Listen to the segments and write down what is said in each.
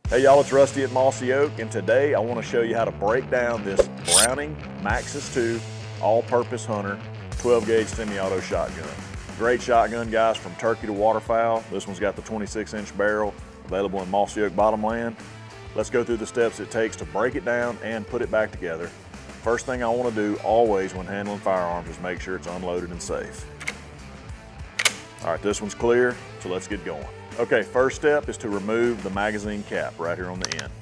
Hey y'all, it's Rusty at Mossy Oak, and today I want to show you how to break down this Browning Maxus 2 all-purpose hunter 12-gauge semi-auto shotgun. Great shotgun, guys, from turkey to waterfowl. This one's got the 26-inch barrel, available in Mossy Oak bottomland. Let's go through the steps it takes to break it down and put it back together. First thing I want to do always when handling firearms is make sure it's unloaded and safe. All right, this one's clear, so let's get going. Okay, first step is to remove the magazine cap right here on the end.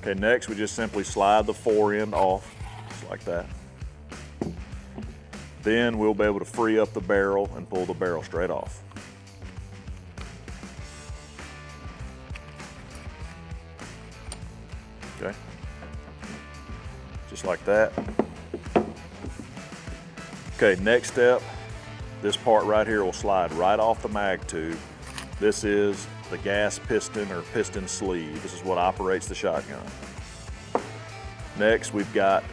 Okay, next we just simply slide the fore end off, just like that. Then we'll be able to free up the barrel and pull the barrel straight off. Okay, just like that. Okay, next step, this part right here will slide right off the mag tube. This is the gas piston or piston sleeve. This is what operates the shotgun. Next, we've got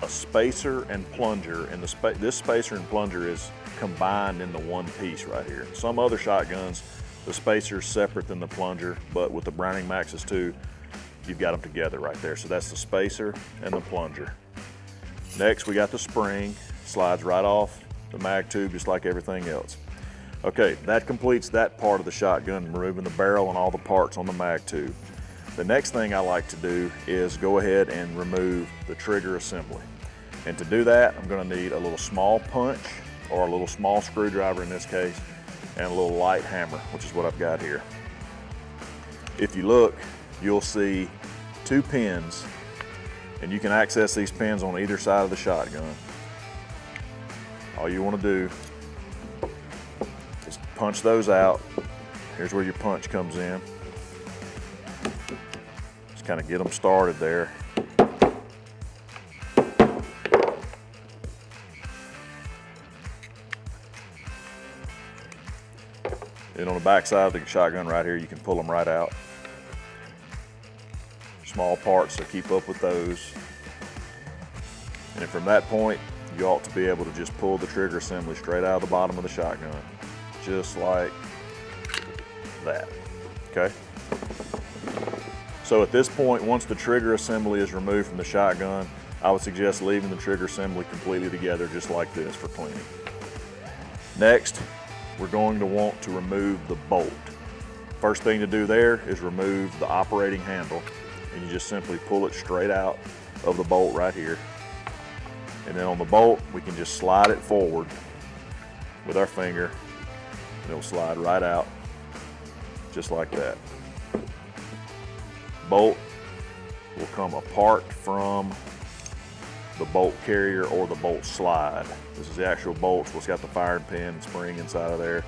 a spacer and plunger, and this spacer and plunger is combined into one piece right here. Some other shotguns, the spacer is separate than the plunger, but with the Browning Maxus 2, you've got them together right there. So that's the spacer and the plunger. Next, we got the spring. Slides right off the mag tube just like everything else. Okay, that completes that part of the shotgun, removing the barrel and all the parts on the mag tube. The next thing I like to do is go ahead and remove the trigger assembly. And to do that, I'm going to need a little small punch, or a little small screwdriver in this case, and a little light hammer, which is what I've got here. If you look, you'll see two pins, and you can access these pins on either side of the shotgun. All you want to do is punch those out. Here's where your punch comes in. Just kind of get them started there. And on the back side of the shotgun right here, you can pull them right out. Small parts, so keep up with those. And from that point, you ought to be able to just pull the trigger assembly straight out of the bottom of the shotgun, just like that, okay? So at this point, once the trigger assembly is removed from the shotgun, I would suggest leaving the trigger assembly completely together, just like this, for cleaning. Next, we're going to want to remove the bolt. First thing to do there is remove the operating handle, and you just simply pull it straight out of the bolt right here. And then on the bolt, we can just slide it forward with our finger, and it'll slide right out, just like that. Bolt will come apart from the bolt carrier or the bolt slide. This is the actual bolt, so it's got the firing pin and spring inside of there,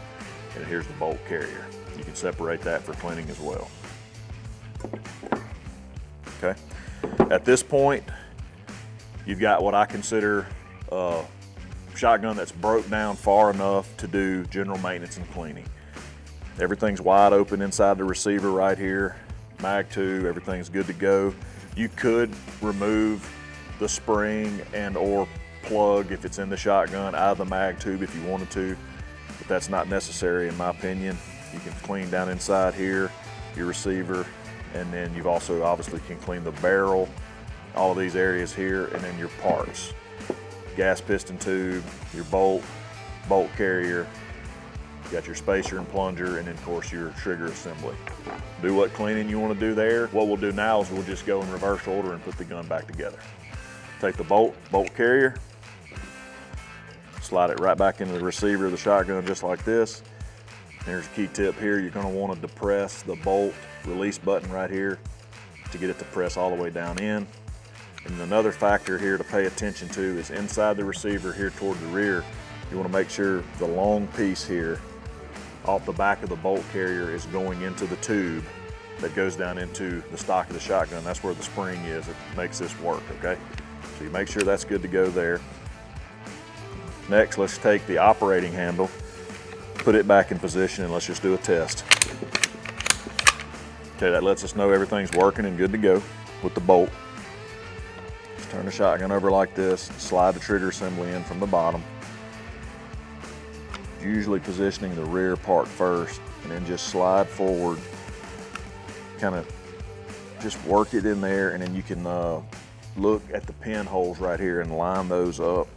and here's the bolt carrier. You can separate that for cleaning as well. Okay, at this point, you've got what I consider a shotgun that's broke down far enough to do general maintenance and cleaning. Everything's wide open inside the receiver right here. Mag tube, everything's good to go. You could remove the spring and or plug if it's in the shotgun out of the mag tube if you wanted to, but that's not necessary in my opinion. You can clean down inside here, your receiver, and then you've also obviously can clean the barrel, all of these areas here, and then your parts. Gas piston tube, your bolt carrier, you got your spacer and plunger, and then of course your trigger assembly. Do what cleaning you want to do there. What we'll do now is we'll just go in reverse order and put the gun back together. Take the bolt carrier, slide it right back into the receiver of the shotgun just like this. Here's a key tip here. You're going to want to depress the bolt release button right here to get it to press all the way down in. And another factor here to pay attention to is inside the receiver here toward the rear, you want to make sure the long piece here off the back of the bolt carrier is going into the tube that goes down into the stock of the shotgun. That's where the spring is. It makes this work, okay? So you make sure that's good to go there. Next, let's take the operating handle, put it back in position, and let's just do a test. Okay, that lets us know everything's working and good to go with the bolt. Turn the shotgun over like this, slide the trigger assembly in from the bottom. usually positioning the rear part first, and then just slide forward, kind of just work it in there, and then you can look at the pinholes right here and line those up.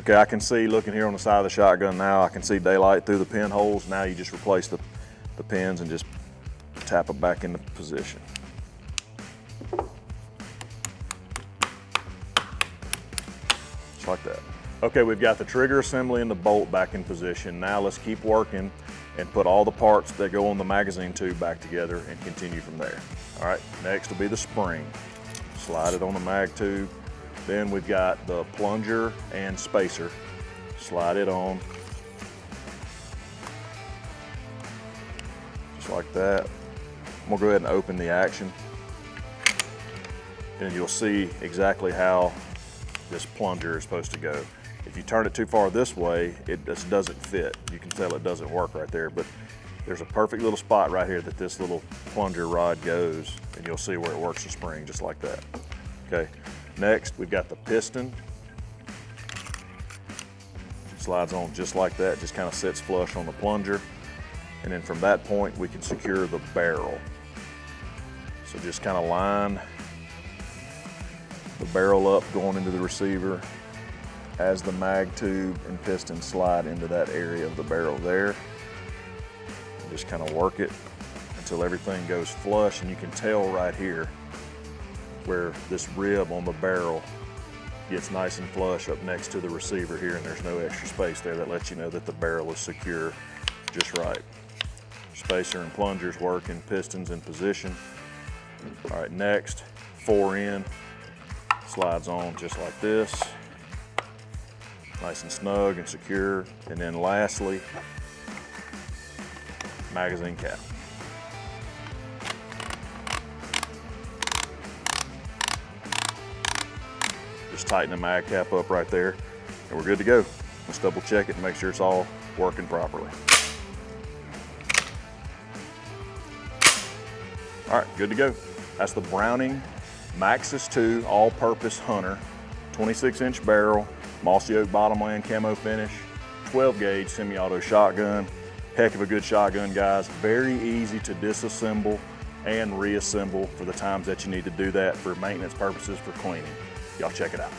Okay, I can see, looking here on the side of the shotgun now, I can see daylight through the pinholes. Now you just replace the pins and just tap it back into position. Just like that. Okay, we've got the trigger assembly and the bolt back in position. Now let's keep working and put all the parts that go on the magazine tube back together and continue from there. All right, next will be the spring. Slide it on the mag tube. Then we've got the plunger and spacer. Slide it on. Just like that. I'm gonna go ahead and open the action. And you'll see exactly how this plunger is supposed to go. If you turn it too far this way, it just doesn't fit. You can tell it doesn't work right there, but there's a perfect little spot right here that this little plunger rod goes, and you'll see where it works the spring, just like that. Okay, next we've got the piston. Slides on just like that, just kind of sits flush on the plunger. And then from that point, we can secure the barrel. So just kind of line the barrel up going into the receiver as the mag tube and piston slide into that area of the barrel there. And just kind of work it until everything goes flush, and you can tell right here where this rib on the barrel gets nice and flush up next to the receiver here, and there's no extra space there. That lets you know that the barrel is secure just right. Spacer and plungers working, pistons in position. All right, next, fore end slides on just like this. Nice and snug and secure. And then lastly, magazine cap. Just tighten the mag cap up right there, and we're good to go. Let's double check it and make sure it's all working properly. All right, good to go. That's the Browning Maxus 2 all-purpose hunter, 26-inch barrel, Mossy Oak bottomland camo finish, 12-gauge semi-auto shotgun. Heck of a good shotgun, guys. Very easy to disassemble and reassemble for the times that you need to do that for maintenance purposes, for cleaning. Y'all check it out.